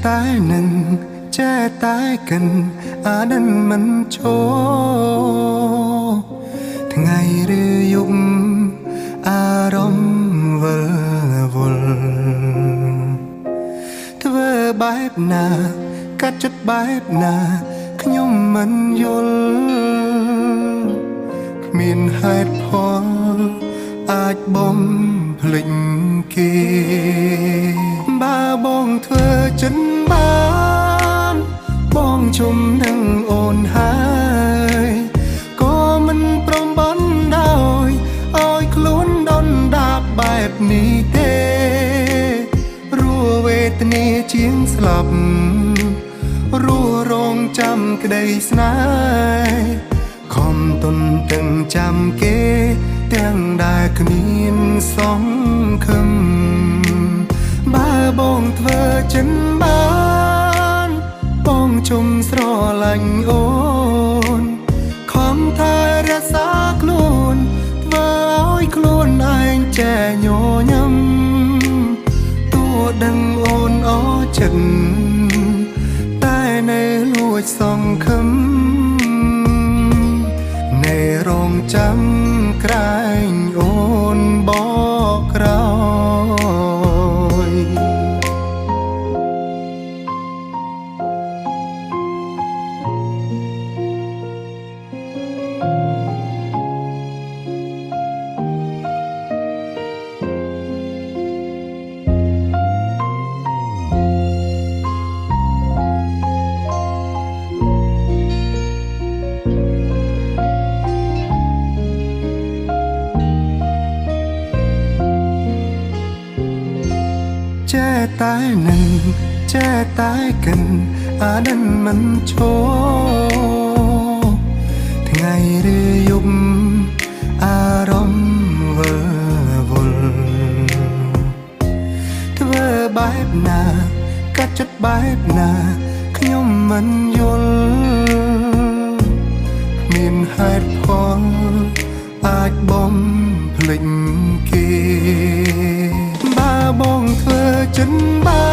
តែនឹងចេះតែកិនអានឹងមិនចូលថ្ងៃឬយប់អារម្មណ៍វិលវល់ធ្វើបែបណាកាត់ចិត្តបែបណាខ្ញុំមិនយល់គ្មានហេតុផលអាចបំភ្លេចគេបើបងធ្វើចិនបានបងជុំនឹងអូនហើយក៏មិនព្រមបានដោយឲ្យខ្លួនដុនដាបបែបនេះទេរស់វេទនាជាងស្លាប់រស់រងចាំក្តីស្នេហ៍ខំទុនទាំងចាំគេទាំងដែលគ្មានសង្ឃឹមបើបងធ្វើចិនបានបងជុំស្រឡាញ់អូនខំថែរក្សាខ្លួនធ្វើឲ្យខ្លួនឯងចែញញឹមទោះដឹងអូនអរចិត្តតែនៅលួចសង្ឃឹមនៅរងចាំក្រែងអូនបកក្រោយចេះតែនឹងចេះតែកិនអានឹងមិនឈរថ្ងៃឬយប់អារម្មណ៍វិលវល់ធ្វើបែបណាកាត់ចិត្តបែបណាខ្ញុំមិនយល់មានហេតុផលអាចបំភ្លេចគេបើបងធ្វើចិនបា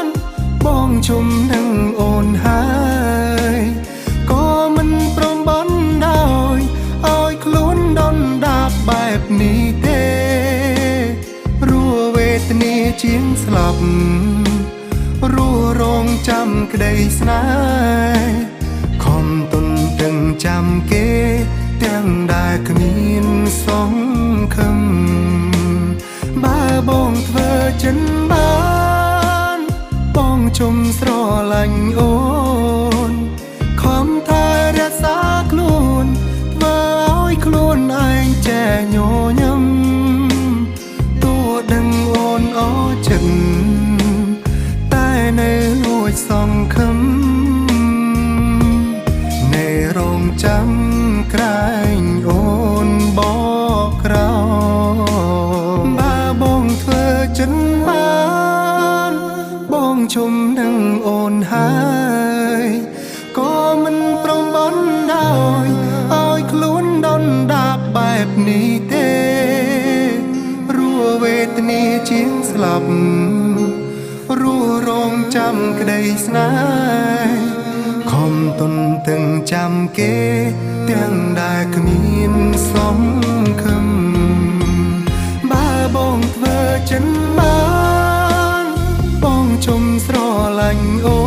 នបងជុំនឹងអូនហើយក៏មិនព្រមបានដោយឲ្យខ្លួនដុនដាបបែបនេះទេរស់វេទនាជាងស្លាប់រស់រងចាំក្តីស្នេហ៍ខំទុនទាំងចាំគេទាំងដែលគ្មានសង្ឃឹមបើបងធ្វើចិនបានបងជុំស្រឡាញ់អូនខំថែរក្សាខ្លួនធ្វើឲ្យខ្លួនឯងចែញញឹមទោះដឹងអូនអរចិត្តតែនៅលួចសង្ឃឹមនៅរងចាំក្រែងអូនបកក្រោយបើបងធ្វើចិនបានបងជុំនឹងអូនហើយក៏មិនព្រមបានដោយឲ្យខ្លួនដុនដាបបែបនេះទេរស់វេទនាជាងស្លាប់រស់រងចាំក្តីស្នេហ៍ខំទុនទាំងចាំគេទាំងដែលគ្មានសង្ឃឹមបើបងធ្វើចិនបានបងជុំស្រឡាញ់អូ